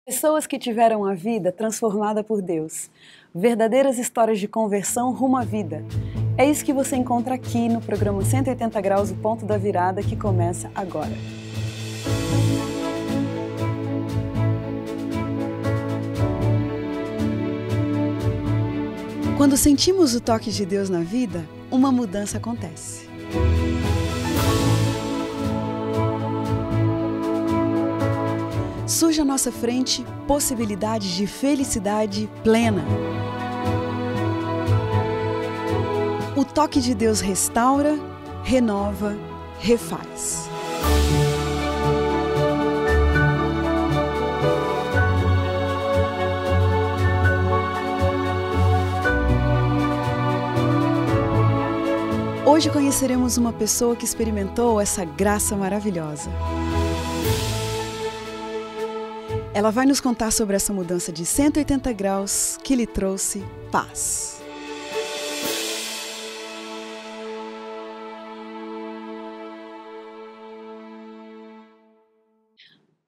Pessoas que tiveram a vida transformada por Deus. Verdadeiras histórias de conversão rumo à vida. É isso que você encontra aqui no programa 180 Graus, o Ponto da Virada, que começa agora. Quando sentimos o toque de Deus na vida, uma mudança acontece. Surge à nossa frente possibilidades de felicidade plena. O toque de Deus restaura, renova, refaz. Hoje conheceremos uma pessoa que experimentou essa graça maravilhosa. Ela vai nos contar sobre essa mudança de 180 graus que lhe trouxe paz.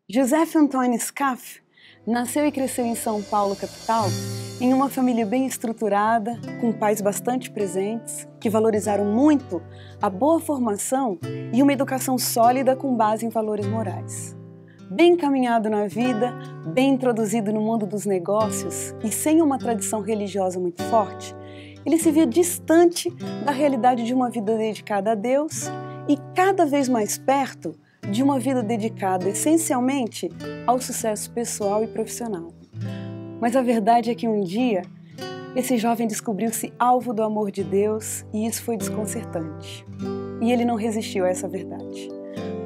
Joseph Antônio Scaff nasceu e cresceu em São Paulo, capital, em uma família bem estruturada, com pais bastante presentes, que valorizaram muito a boa formação e uma educação sólida com base em valores morais. Bem encaminhado na vida, bem introduzido no mundo dos negócios e sem uma tradição religiosa muito forte, ele se via distante da realidade de uma vida dedicada a Deus e cada vez mais perto de uma vida dedicada essencialmente ao sucesso pessoal e profissional. Mas a verdade é que um dia, esse jovem descobriu-se alvo do amor de Deus e isso foi desconcertante. E ele não resistiu a essa verdade.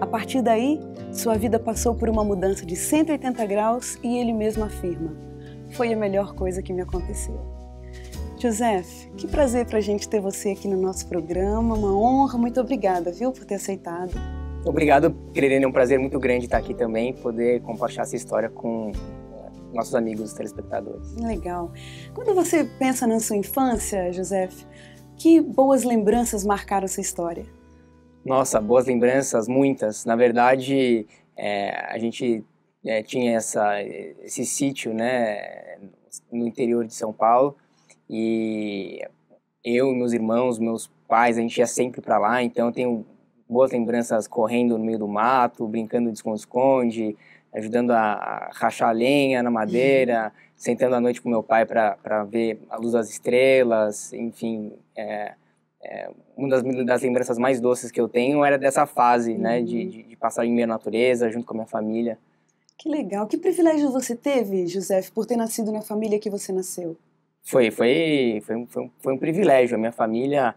A partir daí, sua vida passou por uma mudança de 180 graus e ele mesmo afirma: foi a melhor coisa que me aconteceu. Joseph, que prazer pra gente ter você aqui no nosso programa, uma honra, muito obrigada, viu, por ter aceitado. Obrigado, Irene, é um prazer muito grande estar aqui também, poder compartilhar essa história com nossos amigos telespectadores. Legal. Quando você pensa na sua infância, Joseph, que boas lembranças marcaram sua história? Nossa, boas lembranças, muitas. Na verdade, a gente tinha esse sítio, né, no interior de São Paulo, e eu e meus irmãos, meus pais, a gente ia sempre para lá, então eu tenho boas lembranças correndo no meio do mato, brincando de esconde-esconde, ajudando a rachar lenha na madeira, sentando à noite com meu pai para ver a luz das estrelas, enfim. Uma das lembranças mais doces que eu tenho era dessa fase, né, de passar em meio à natureza, junto com a minha família. Que legal. Que privilégio você teve, Joseph, por ter nascido na família que você nasceu? Foi um privilégio. A minha família,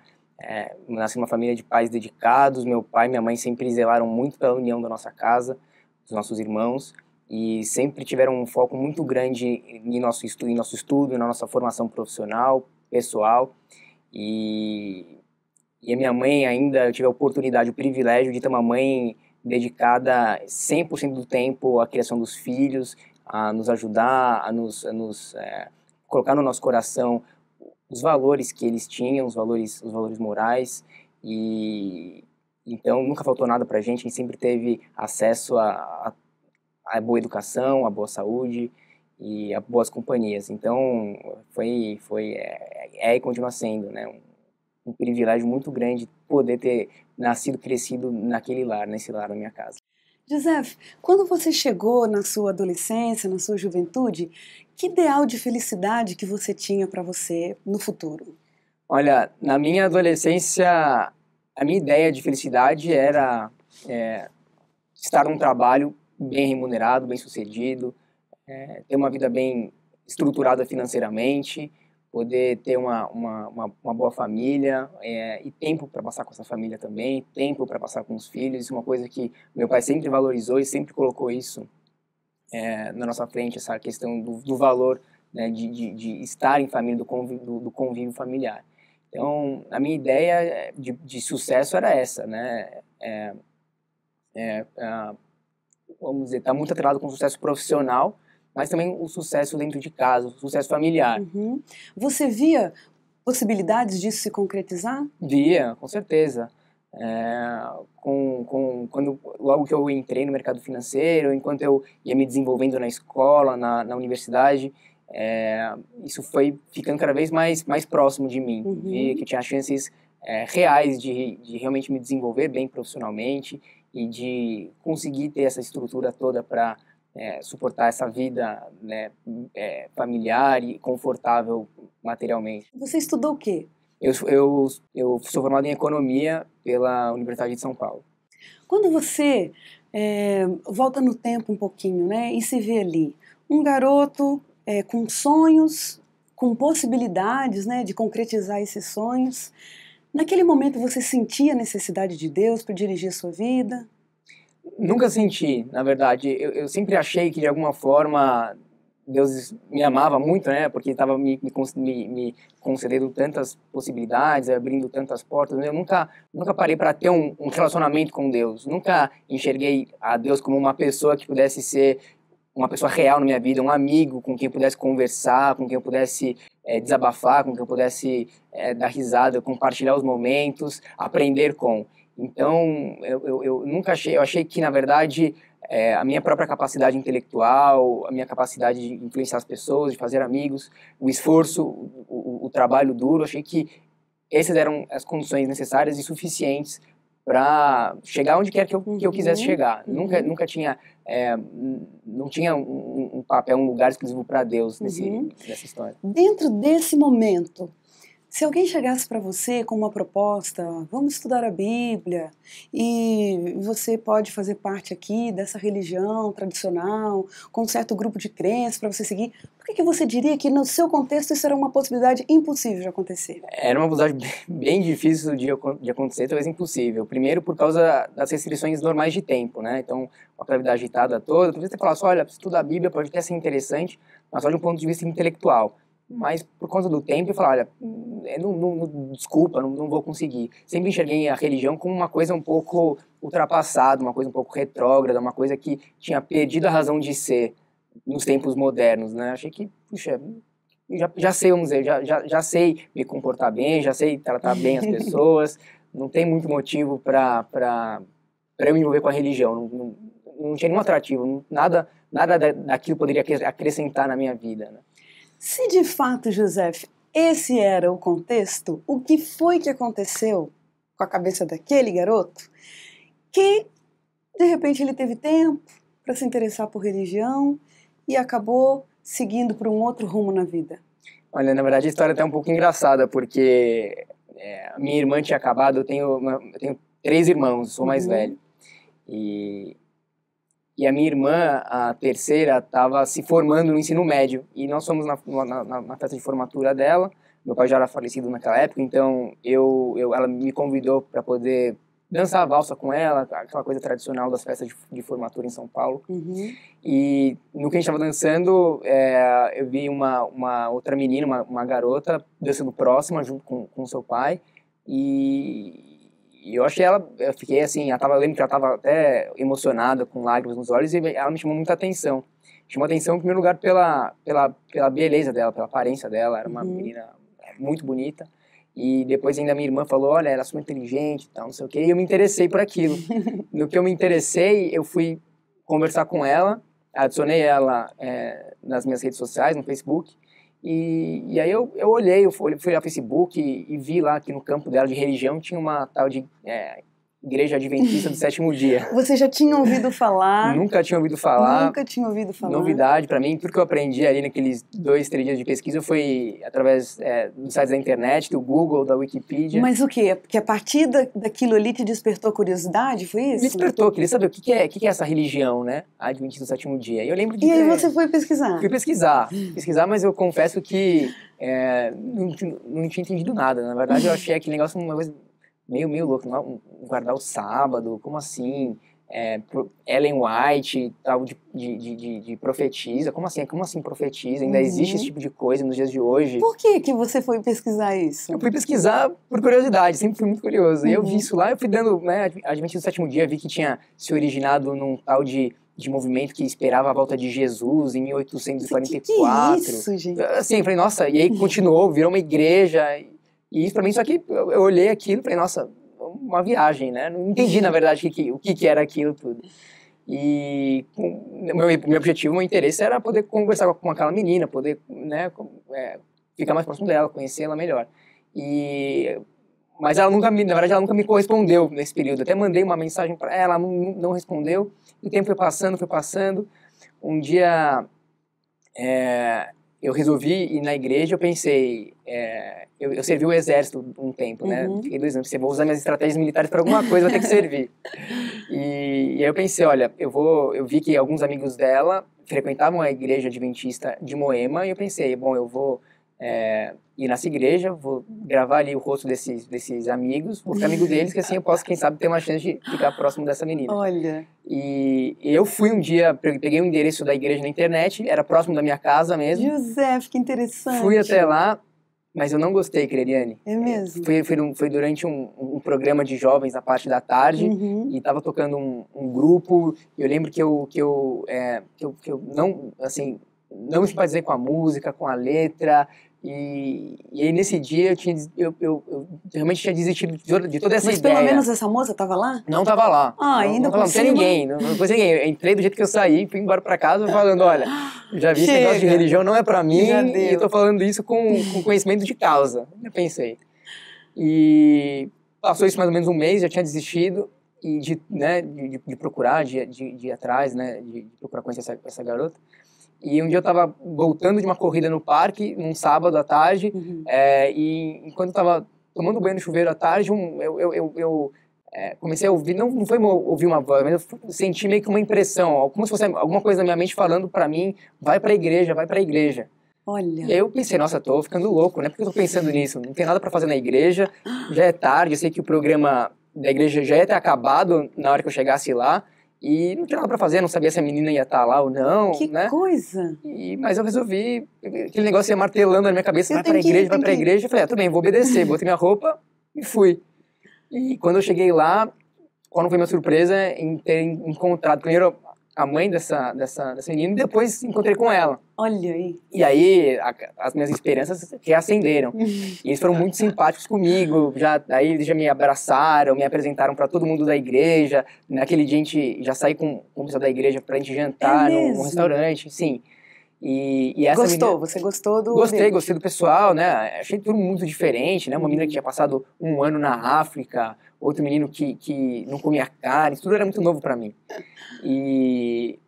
eu nasci numa família de pais dedicados, meu pai e minha mãe sempre zelaram muito pela união da nossa casa, dos nossos irmãos, e sempre tiveram um foco muito grande em nosso estudo, na nossa formação profissional, pessoal, e a minha mãe ainda, eu tive a oportunidade, o privilégio de ter uma mãe dedicada 100% do tempo à criação dos filhos, a nos ajudar, a nos colocar no nosso coração os valores que eles tinham, os valores morais, e então nunca faltou nada pra gente, a gente sempre teve acesso a boa educação, a boa saúde e a boas companhias. Então e continua sendo, né, um privilégio muito grande poder ter nascido, crescido nesse lar na minha casa. Joseph, quando você chegou na sua adolescência, na sua juventude, que ideal de felicidade que você tinha para você no futuro? Olha, na minha adolescência, a minha ideia de felicidade era estar num trabalho bem remunerado, bem sucedido, ter uma vida bem estruturada financeiramente, poder ter uma boa família e tempo para passar com essa família também, tempo para passar com os filhos. Isso é uma coisa que meu pai sempre valorizou e sempre colocou isso na nossa frente, essa questão do valor, né, de estar em família, do convívio familiar. Então, a minha ideia de sucesso era essa, né? Vamos dizer, está muito atrelado com o sucesso profissional, mas também o sucesso dentro de casa, o sucesso familiar. Você via possibilidades disso se concretizar? Via, com certeza. Logo que eu entrei no mercado financeiro, enquanto eu ia me desenvolvendo na escola, na universidade, isso foi ficando cada vez mais próximo de mim. Vi que eu tinha chances reais de realmente me desenvolver bem profissionalmente e de conseguir ter essa estrutura toda para suportar essa vida, né, familiar e confortável materialmente. Você estudou o quê? Eu sou formado em economia pela Universidade de São Paulo. Quando você volta no tempo um pouquinho, né, e se vê ali, um garoto com sonhos, com possibilidades, né, de concretizar esses sonhos, naquele momento você sentia a necessidade de Deus para dirigir a sua vida? Nunca senti, na verdade. Eu sempre achei que, de alguma forma, Deus me amava muito, né? Porque estava me concedendo tantas possibilidades, abrindo tantas portas. Eu nunca parei para ter um relacionamento com Deus. Nunca enxerguei a Deus como uma pessoa que pudesse ser uma pessoa real na minha vida, um amigo com quem eu pudesse conversar, com quem eu pudesse desabafar, com quem eu pudesse dar risada, compartilhar os momentos, aprender com. Então, eu nunca achei, eu achei que, na verdade, a minha própria capacidade intelectual, a minha capacidade de influenciar as pessoas, de fazer amigos, o esforço, o trabalho duro, achei que essas eram as condições necessárias e suficientes para chegar onde quer que eu quisesse chegar. Nunca tinha, não tinha um papel, um lugar exclusivo para Deus nessa história. Dentro desse momento, se alguém chegasse para você com uma proposta, vamos estudar a Bíblia, e você pode fazer parte aqui dessa religião tradicional, com um certo grupo de crenças para você seguir, por que você diria que no seu contexto isso era uma possibilidade impossível de acontecer? Era uma possibilidade bem difícil de acontecer, talvez impossível. Primeiro por causa das restrições normais de tempo, né? Então, com aquela vida agitada toda, talvez você falasse, olha, estudar a Bíblia pode até ser interessante, mas só de um ponto de vista intelectual. Mas por conta do tempo eu falei, olha, desculpa, não vou conseguir. Sempre enxerguei a religião como uma coisa um pouco ultrapassada, uma coisa um pouco retrógrada, uma coisa que tinha perdido a razão de ser nos tempos modernos, né? Achei que, puxa, já sei, vamos dizer, já sei me comportar bem, já sei tratar bem as pessoas, não tem muito motivo para eu me envolver com a religião, não tinha nenhum atrativo, nada daquilo poderia acrescentar na minha vida, né? Se de fato, José, esse era o contexto, o que foi que aconteceu com a cabeça daquele garoto que, de repente, ele teve tempo para se interessar por religião e acabou seguindo por um outro rumo na vida? Olha, na verdade a história é até um pouco engraçada, porque a minha irmã tinha acabado, eu tenho 3 irmãos, sou mais velho, e a minha irmã, a terceira, estava se formando no ensino médio. E nós fomos na festa de formatura dela. Meu pai já era falecido naquela época, então ela me convidou para poder dançar a valsa com ela, aquela coisa tradicional das festas de formatura em São Paulo. E no que a gente estava dançando, eu vi uma outra menina, uma garota, dançando próxima, junto com seu pai. E eu achei eu fiquei assim, eu lembro que ela estava até emocionada, com lágrimas nos olhos, e ela me chamou muita atenção. Chamou atenção em primeiro lugar pela beleza dela, pela aparência dela, era uma menina muito bonita. E depois ainda minha irmã falou, olha, ela é super inteligente e tal, não sei o quê, e eu me interessei por aquilo. No que eu me interessei, eu fui conversar com ela, adicionei ela nas minhas redes sociais, no Facebook, e aí eu olhei, eu fui ao Facebook e vi lá que no campo dela de religião tinha uma tal de Igreja Adventista do Sétimo Dia. Você já tinha ouvido falar? Nunca tinha ouvido falar. Nunca tinha ouvido falar. Novidade para mim, tudo que eu aprendi ali naqueles 2, 3 dias de pesquisa foi através dos sites da internet, do Google, da Wikipedia. Mas o quê? Porque a partir daquilo ali te despertou curiosidade, foi isso? Me despertou, queria saber o que é essa religião, né? Adventista do Sétimo Dia. E eu lembro de... E aí você foi pesquisar? Fui pesquisar, mas eu confesso que não tinha entendido nada. Na verdade, eu achei aquele negócio uma coisa meio louco, guardar o sábado, como assim? Ellen White, tal de profetiza, como assim profetiza? Ainda existe esse tipo de coisa nos dias de hoje? Por que você foi pesquisar isso? Eu fui pesquisar por curiosidade, sempre fui muito curioso. E eu vi isso lá, eu fui dando, né, Adventista do Sétimo Dia, vi que tinha se originado num tal de movimento que esperava a volta de Jesus em 1844. Que é isso, gente? Assim, eu falei, nossa, e aí continuou, virou uma igreja. E isso pra mim, só que eu olhei aquilo e falei, nossa, uma viagem, né? Não entendi, na verdade, o que era aquilo tudo. E meu objetivo, meu interesse era poder conversar com aquela menina, poder, né, ficar mais próximo dela, conhecê-la melhor. Mas ela nunca ela nunca me correspondeu nesse período. Até mandei uma mensagem para ela, ela não respondeu. O tempo foi passando. Um dia eu resolvi ir na igreja, eu pensei, eu servi o exército um tempo, né? Fiquei 2 anos, vou usar minhas estratégias militares para alguma coisa, vou ter que servir. E aí eu pensei, olha, eu vi que alguns amigos dela frequentavam a igreja adventista de Moema, e eu pensei, bom, eu vou ir nessa igreja, vou gravar ali o rosto desses amigos, vou ficar amigo deles, que assim eu posso, quem sabe, ter uma chance de ficar próximo dessa menina. Olha. E eu fui um dia, peguei o endereço da igreja na internet, era próximo da minha casa mesmo. José, que interessante. Fui até lá, mas eu não gostei, Creriane. É mesmo? Foi durante um programa de jovens na parte da tarde, e estava tocando um grupo, e eu lembro que eu não, assim, não me simpatizei com a música, com a letra. E aí nesse dia eu realmente tinha desistido de toda essa ideia. Mas pelo menos essa moça estava lá? Não estava lá. Ainda não tinha ninguém. Não tinha ninguém. Eu entrei do jeito que eu saí, fui embora para casa falando, olha, já vi esse negócio de religião, não é para mim, e eu tô falando isso com conhecimento de causa. Eu pensei. E passou isso mais ou menos um mês, já tinha desistido de procurar, de ir atrás, né, de procurar conhecer essa garota. E um dia eu estava voltando de uma corrida no parque, num sábado à tarde, e enquanto eu estava tomando banho no chuveiro à tarde, eu comecei a ouvir, não foi ouvir uma voz, mas eu senti meio que uma impressão, como se fosse alguma coisa na minha mente falando para mim, vai pra igreja. Olha. E aí eu pensei, nossa, tô ficando louco, né? Por que eu tô pensando nisso? Não tem nada para fazer na igreja, já é tarde, eu sei que o programa da igreja já ia ter acabado na hora que eu chegasse lá, e não tinha nada pra fazer, não sabia se a menina ia estar lá ou não, que né? Coisa! Mas eu resolvi, aquele negócio ia martelando na minha cabeça, vai pra igreja. Eu falei, tudo bem, vou obedecer, botei minha roupa e fui. E quando eu cheguei lá, qual não foi minha surpresa em ter encontrado primeiro a mãe dessa menina e depois encontrei com ela. Olha aí. E aí as minhas esperanças reacenderam. E eles foram muito simpáticos comigo, aí eles já me abraçaram, me apresentaram para todo mundo da igreja. Naquele dia a gente já saí com o pessoal da igreja pra gente jantar num restaurante, sim. E essa menina, você gostou do... Gostei do pessoal, né? Achei tudo muito diferente, né? Uma menina que tinha passado 1 ano na África, outro menino que não comia carne, tudo era muito novo para mim. E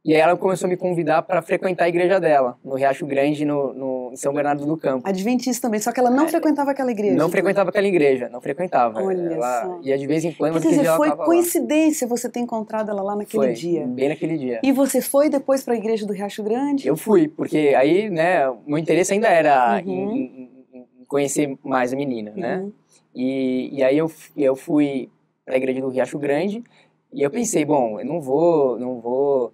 aí ela começou a me convidar para frequentar a igreja dela, no Riacho Grande, em São Bernardo do Campo. Adventista também, só que ela não frequentava aquela igreja. Não frequentava aquela igreja, não frequentava. Olha ela só. ia de vez em quando, mas foi coincidência você ter encontrado ela lá naquele dia. Bem naquele dia. E você foi depois para a igreja do Riacho Grande? Eu fui, porque aí, né, o meu interesse ainda era em conhecer mais a menina, né? E aí eu fui para a igreja do Riacho Grande e eu pensei, bom, eu não vou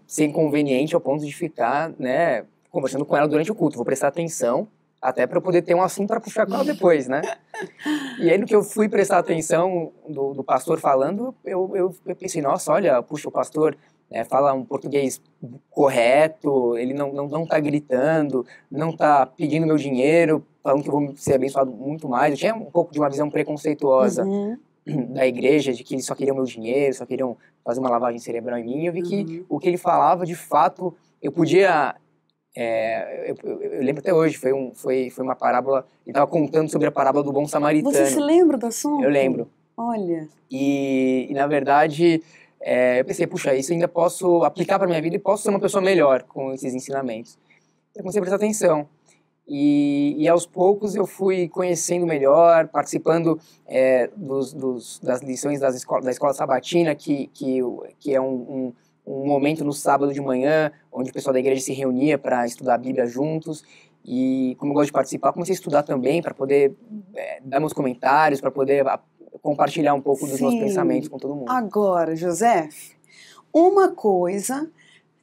ser inconveniente ao ponto de ficar, né, conversando com ela durante o culto. Vou prestar atenção, até para eu poder ter um assunto para puxar com ela depois, né? E aí, no que eu fui prestar atenção do pastor falando, eu pensei, nossa, olha, puxa, o pastor fala um português correto, ele não tá gritando, não tá pedindo meu dinheiro, falando que eu vou ser abençoado muito mais. Eu tinha um pouco de uma visão preconceituosa da igreja, de que eles só queriam meu dinheiro, só queriam fazer uma lavagem cerebral em mim. Eu vi que o que ele falava, de fato, eu podia... eu lembro até hoje, foi uma parábola, ele estava contando sobre a parábola do bom samaritano. Você se lembra do assunto? Eu lembro. Olha. E na verdade, eu pensei, puxa, isso ainda posso aplicar para minha vida e posso ser uma pessoa melhor com esses ensinamentos. Eu comecei a prestar atenção. E aos poucos eu fui conhecendo melhor, participando das lições da escola sabatina, que é um momento no sábado de manhã, onde o pessoal da igreja se reunia para estudar a Bíblia juntos. E como eu gosto de participar, comecei a estudar também para poder dar meus comentários, para poder compartilhar um pouco dos meus pensamentos com todo mundo. Agora, José, uma coisa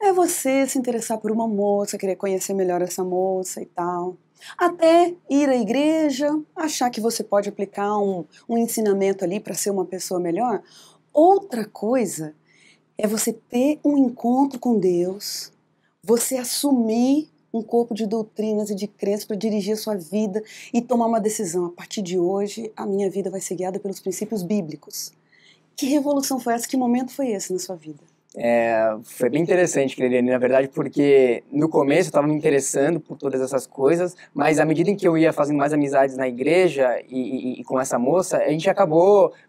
é você se interessar por uma moça, querer conhecer melhor essa moça e tal, até ir à igreja, achar que você pode aplicar um ensinamento ali para ser uma pessoa melhor. Outra coisa é você ter um encontro com Deus, você assumir um corpo de doutrinas e de crenças para dirigir a sua vida e tomar uma decisão. A partir de hoje, a minha vida vai ser guiada pelos princípios bíblicos. Que revolução foi essa? Que momento foi esse na sua vida? Foi bem interessante, Cleliane, na verdade, porque no começo eu estava me interessando por todas essas coisas, mas à medida em que eu ia fazendo mais amizades na igreja e com essa moça,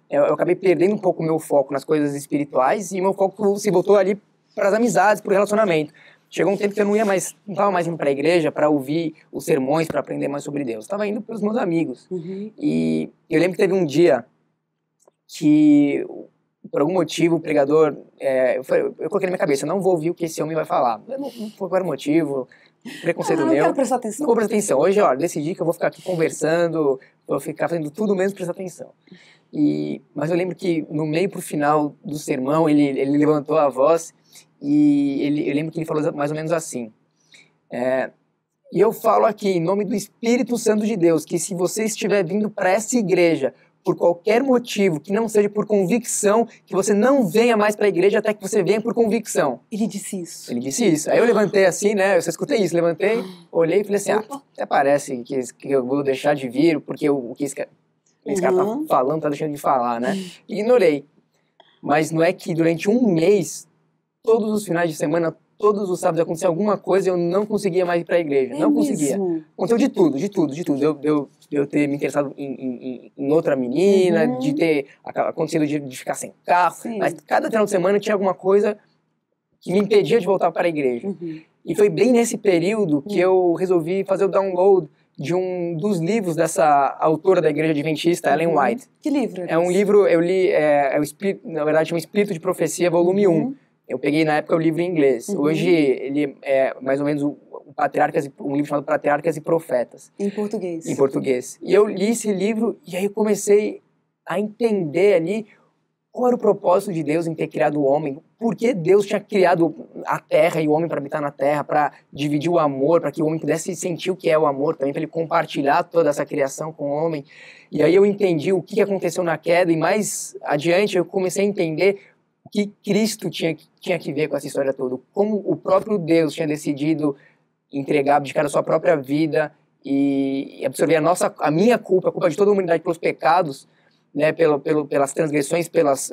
eu acabei perdendo um pouco o meu foco nas coisas espirituais e meu foco se voltou ali para as amizades, para o relacionamento. Chegou um tempo que eu não estava mais indo para a igreja para ouvir os sermões, para aprender mais sobre Deus. Estava indo pelos meus amigos. E eu lembro que teve um dia que, por algum motivo, o pregador, eu coloquei na minha cabeça, eu não vou ouvir o que esse homem vai falar. Não foi qual era o motivo, preconceito meu. Não quero prestar atenção. Não vou prestar atenção. Hoje, ó, decidi que eu vou ficar aqui conversando, vou ficar fazendo tudo menos prestar atenção. Mas eu lembro que no meio pro final do sermão, ele levantou a voz e eu lembro que ele falou mais ou menos assim. E eu falo aqui, em nome do Espírito Santo de Deus, que se você estiver vindo para essa igreja por qualquer motivo, que não seja por convicção, que você não venha mais para a igreja até que você venha por convicção. Ele disse isso? Ele disse isso. Aí eu levantei assim, né, eu só escutei isso, levantei, olhei e falei assim, até parece que eu vou deixar de vir, porque o que esse cara tá falando, tá deixando de falar, né? E ignorei. Mas não é que durante um mês, todos os finais de semana, todos os sábados acontecia alguma coisa e eu não conseguia mais ir para a igreja. Não conseguia. Aconteceu de tudo. Eu ter me interessado em outra menina, de ter acontecido de ficar sem carro. Sim. Mas cada final de semana tinha alguma coisa que me impedia de voltar para a igreja. E foi bem nesse período que eu resolvi fazer o download de um dos livros dessa autora da Igreja Adventista, Ellen White. Que livro? É um livro, eu li, na verdade, chama Espírito de Profecia, volume 1. Eu peguei na época o livro em inglês. Hoje ele é mais ou menos um livro chamado Patriarcas e Profetas. Em português. Em português. E eu li esse livro e aí eu comecei a entender ali qual era o propósito de Deus em ter criado o homem. Por que Deus tinha criado a terra e o homem para habitar na terra, para dividir o amor, para que o homem pudesse sentir o que é o amor, também para ele compartilhar toda essa criação com o homem. E aí eu entendi o que aconteceu na queda e mais adiante eu comecei a entender o que Cristo tinha que ver com essa história toda. Como o próprio Deus tinha decidido abdicar a sua própria vida e absorver a minha culpa, a culpa de toda a humanidade pelos pecados, né, pelas transgressões, pelos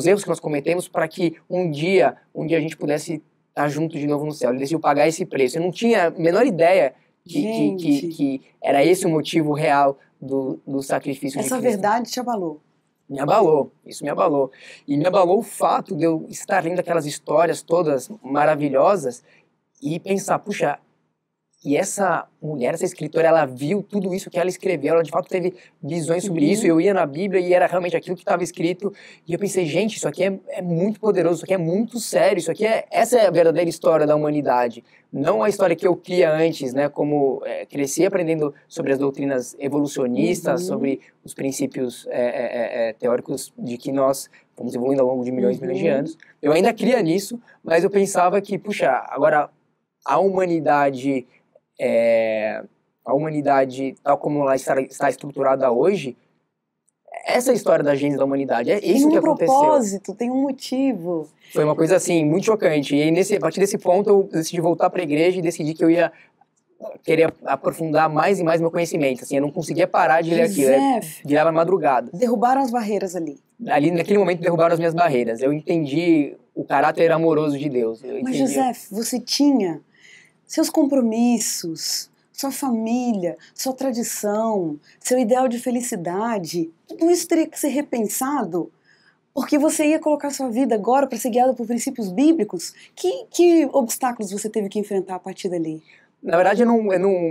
erros que nós cometemos, para que um dia a gente pudesse estar junto de novo no céu. Ele decidiu pagar esse preço. Eu não tinha a menor ideia que era esse o motivo real do sacrifício de Cristo. Essa verdade te abalou? Me abalou, isso me abalou. E me abalou o fato de eu estar lendo aquelas histórias todas maravilhosas e pensar, puxa, e essa mulher, essa escritora, ela viu tudo isso que ela escreveu, ela de fato teve visões sobre isso, eu ia na Bíblia e era realmente aquilo que estava escrito, e eu pensei, gente, isso aqui é muito poderoso, isso aqui é muito sério, essa é a verdadeira história da humanidade, não a história que eu cria antes, né, como cresci aprendendo sobre as doutrinas evolucionistas, sobre os princípios teóricos de que nós fomos evoluindo ao longo de milhões e milhões de anos, eu ainda cria nisso, mas eu pensava que, puxa, agora a humanidade tal como ela está estruturada hoje, essa é a história da gênese da humanidade, é isso que aconteceu. Tem um propósito, tem um motivo. Foi uma coisa assim, muito chocante, e aí, a partir desse ponto eu decidi voltar para a igreja e decidi que eu ia querer aprofundar mais e mais meu conhecimento, assim, eu não conseguia parar de ler aquilo, virava madrugada. Derrubaram as barreiras ali. Ali, naquele momento, derrubaram as minhas barreiras, eu entendi o caráter amoroso de Deus. Mas, José, você tinha seus compromissos, sua família, sua tradição, seu ideal de felicidade, tudo isso teria que ser repensado, porque você ia colocar sua vida agora para ser guiada por princípios bíblicos. Que obstáculos você teve que enfrentar a partir dali? Na verdade,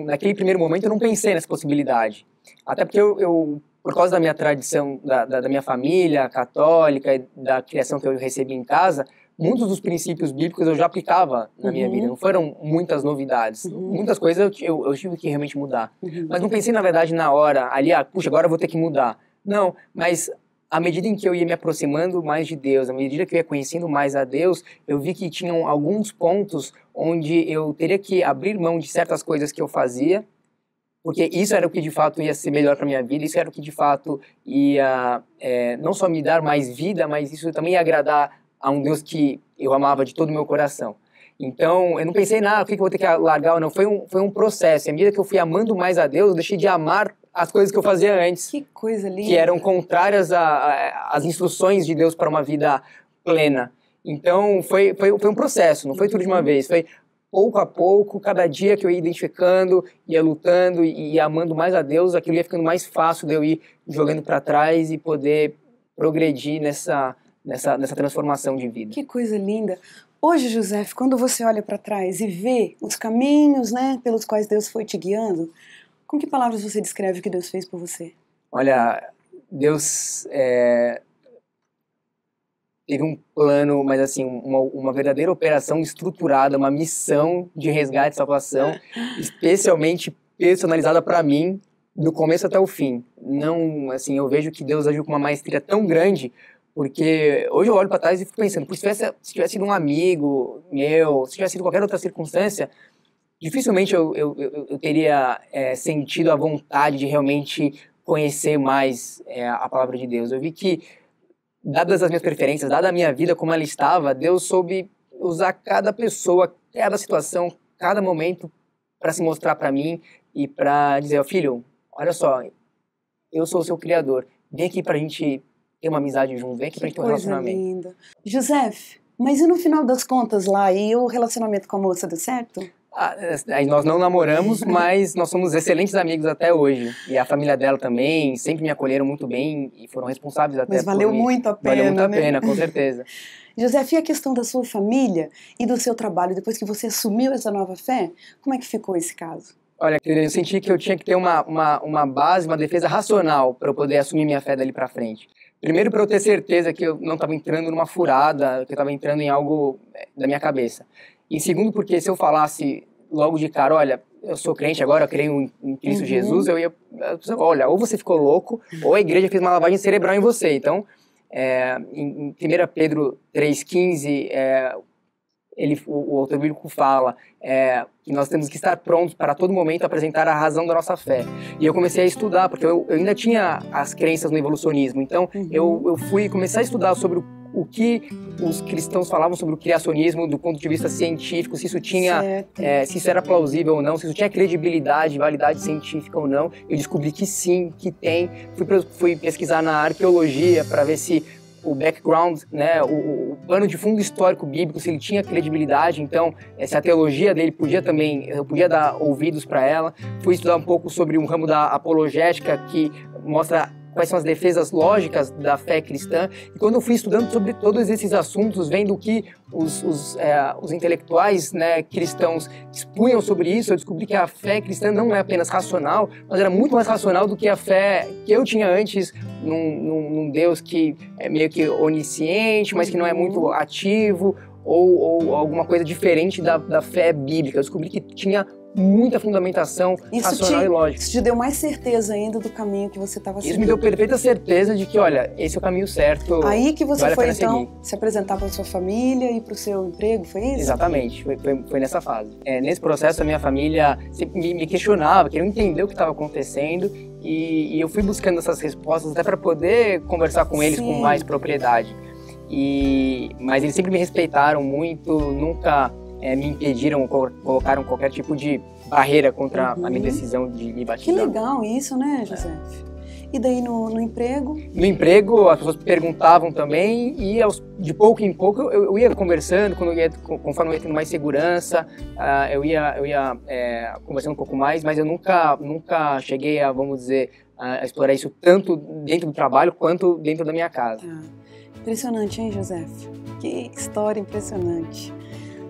naquele primeiro momento, eu não pensei nessa possibilidade. Até porque eu por causa da minha tradição, da minha família católica, da criação que eu recebi em casa, muitos dos princípios bíblicos eu já aplicava na minha vida, não foram muitas novidades. Muitas coisas eu tive que realmente mudar. Mas não pensei, na verdade, na hora, ali, puxa, agora eu vou ter que mudar. Não, mas à medida em que eu ia me aproximando mais de Deus, à medida que eu ia conhecendo mais a Deus, eu vi que tinham alguns pontos onde eu teria que abrir mão de certas coisas que eu fazia, porque isso era o que de fato ia ser melhor para minha vida, isso era o que de fato ia não só me dar mais vida, mas isso também ia agradar a um Deus que eu amava de todo o meu coração. Então, eu não pensei, o que eu vou ter que largar ou não. Foi um processo. E à medida que eu fui amando mais a Deus, eu deixei de amar as coisas que eu fazia antes. Que coisa linda. Que eram contrárias às instruções de Deus para uma vida plena. Então, foi um processo, não foi tudo de uma vez. Foi pouco a pouco, cada dia que eu ia identificando, ia lutando e amando mais a Deus, aquilo ia ficando mais fácil de eu ir jogando para trás e poder progredir nessa transformação de vida. Que coisa linda. Hoje, José, quando você olha para trás e vê os caminhos, né, pelos quais Deus foi te guiando, com que palavras você descreve o que Deus fez por você? Olha, Deus teve um plano, mas assim, uma verdadeira operação estruturada, uma missão de resgate e salvação, especialmente personalizada para mim, do começo até o fim. Não, assim, eu vejo que Deus agiu com uma maestria tão grande, porque hoje eu olho para trás e fico pensando, se tivesse sido um amigo meu, se tivesse sido qualquer outra circunstância, dificilmente eu teria sentido a vontade de realmente conhecer mais a palavra de Deus. Eu vi que, dadas as minhas preferências, dada a minha vida como ela estava, Deus soube usar cada pessoa, cada situação, cada momento para se mostrar para mim e para dizer, filho, olha só, eu sou o seu criador, vem aqui para a gente ter uma amizade junto, vem aqui para a gente ter um relacionamento. Linda. José, mas e no final das contas lá, e o relacionamento com a moça deu certo? Nós não namoramos, mas nós somos excelentes amigos até hoje. E a família dela também, sempre me acolheram muito bem e foram responsáveis até por mim. Mas valeu muito a pena, valeu muito a né? pena, com certeza. José, e a questão da sua família e do seu trabalho, depois que você assumiu essa nova fé, como é que ficou esse caso? Olha, eu senti que eu tinha que ter uma base, uma defesa racional para eu poder assumir minha fé dali para frente. Primeiro, para eu ter certeza que eu não estava entrando numa furada, que eu estava entrando em algo da minha cabeça. E segundo, porque se eu falasse logo de cara, olha, eu sou crente agora, eu creio em Cristo Jesus, eu ia, olha, ou você ficou louco, ou a igreja fez uma lavagem cerebral em você. Então, em 1 Pedro 3,15, o autor bíblico fala que nós temos que estar prontos para a todo momento apresentar a razão da nossa fé. E eu comecei a estudar, porque eu ainda tinha as crenças no evolucionismo. Então, eu fui começar a estudar sobre o que os cristãos falavam sobre o criacionismo do ponto de vista científico, se isso tinha, se isso era plausível ou não, se isso tinha credibilidade, validade científica ou não. Eu descobri que sim, que tem. Fui pesquisar na arqueologia para ver se o background, né, o pano de fundo histórico bíblico, se ele tinha credibilidade. Então, se a teologia dele eu podia dar ouvidos para ela. Fui estudar um pouco sobre um ramo da apologética que mostra quais são as defesas lógicas da fé cristã. E quando eu fui estudando sobre todos esses assuntos, vendo o que os intelectuais, né, cristãos expunham sobre isso, eu descobri que a fé cristã não é apenas racional, mas era muito mais racional do que a fé que eu tinha antes num Deus que é meio que onisciente, mas que não é muito ativo, ou alguma coisa diferente da fé bíblica. Eu descobri que tinha muita fundamentação racional e lógica. Isso te deu mais certeza ainda do caminho que você estava seguindo. Isso me deu perfeita certeza de que, olha, esse é o caminho certo. Aí que você foi, então, seguir. se apresentar para sua família e para o seu emprego, foi isso? Exatamente, foi nessa fase. Nesse processo, a minha família sempre me questionava, queria entender o que estava acontecendo, e eu fui buscando essas respostas até para poder conversar com eles com mais propriedade. Mas eles sempre me respeitaram muito, nunca me impediram, colocaram qualquer tipo de barreira contra a minha decisão de me batizar. Que legal isso, né, José? E daí no emprego? No emprego, as pessoas perguntavam também, e de pouco em pouco eu ia conversando, conforme eu ia tendo mais segurança, eu ia conversando um pouco mais, mas eu nunca cheguei a, vamos dizer, a explorar isso tanto dentro do trabalho quanto dentro da minha casa. Impressionante, hein, José? Que história impressionante.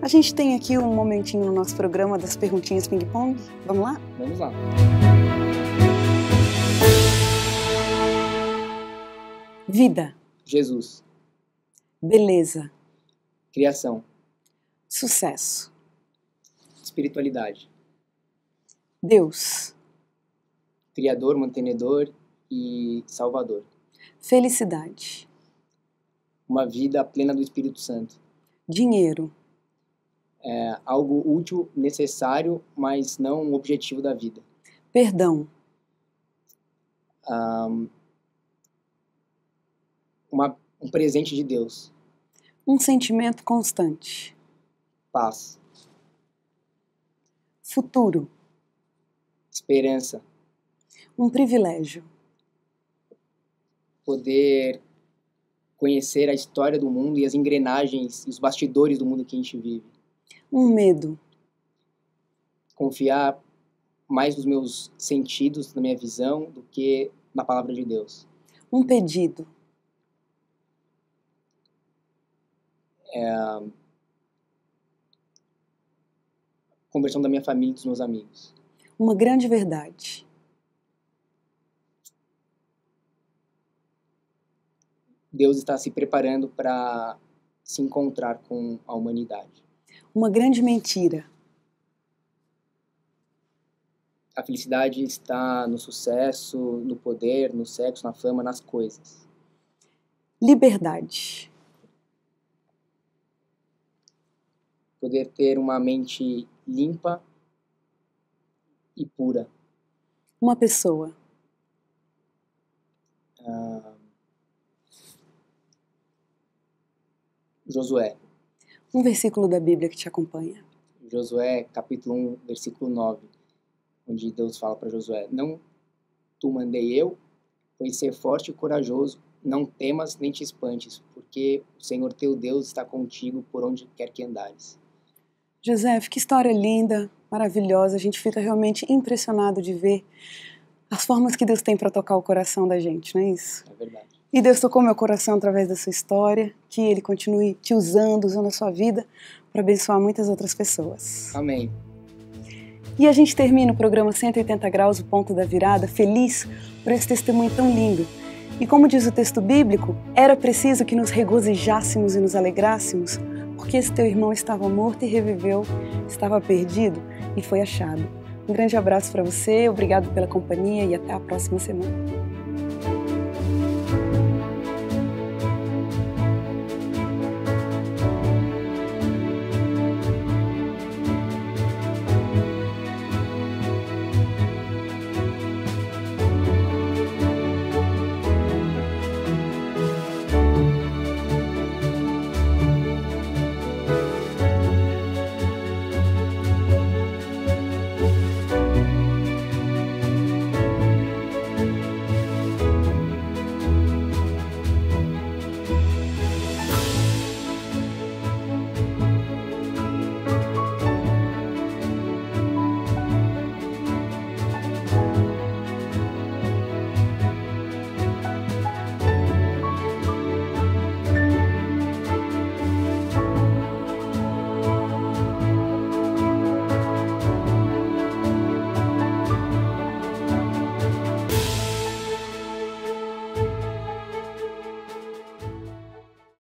A gente tem aqui um momentinho no nosso programa das perguntinhas ping-pong. Vamos lá? Vamos lá. Vida. Jesus. Beleza. Criação. Sucesso. Espiritualidade. Deus. Criador, mantenedor e salvador. Felicidade. Uma vida plena do Espírito Santo. Dinheiro. Algo útil, necessário, mas não um objetivo da vida. Perdão. Um presente de Deus. Um sentimento constante. Paz. Futuro. Esperança. Um privilégio. Poder conhecer a história do mundo e as engrenagens e os bastidores do mundo que a gente vive. Um medo. Confiar mais nos meus sentidos, na minha visão, do que na palavra de Deus. Um pedido. Conversão da minha família e dos meus amigos. Uma grande verdade. Deus está se preparando para se encontrar com a humanidade. Uma grande mentira. A felicidade está no sucesso, no poder, no sexo, na fama, nas coisas. Liberdade. Poder ter uma mente limpa e pura. Uma pessoa. Josué. Um versículo da Bíblia que te acompanha. Josué, capítulo 1, versículo 9, onde Deus fala para Josué: Não tu mandei eu, pois ser forte e corajoso, não temas nem te espantes, porque o Senhor teu Deus está contigo por onde quer que andares. José, que história linda, maravilhosa. A gente fica realmente impressionado de ver as formas que Deus tem para tocar o coração da gente, não é isso? É verdade. E Deus tocou meu coração através da sua história, que Ele continue te usando a sua vida para abençoar muitas outras pessoas. Amém. E a gente termina o programa 180 Graus, o Ponto da Virada, feliz por esse testemunho tão lindo. E como diz o texto bíblico, era preciso que nos regozijássemos e nos alegrássemos, porque esse teu irmão estava morto e reviveu, estava perdido e foi achado. Um grande abraço para você, obrigado pela companhia e até a próxima semana.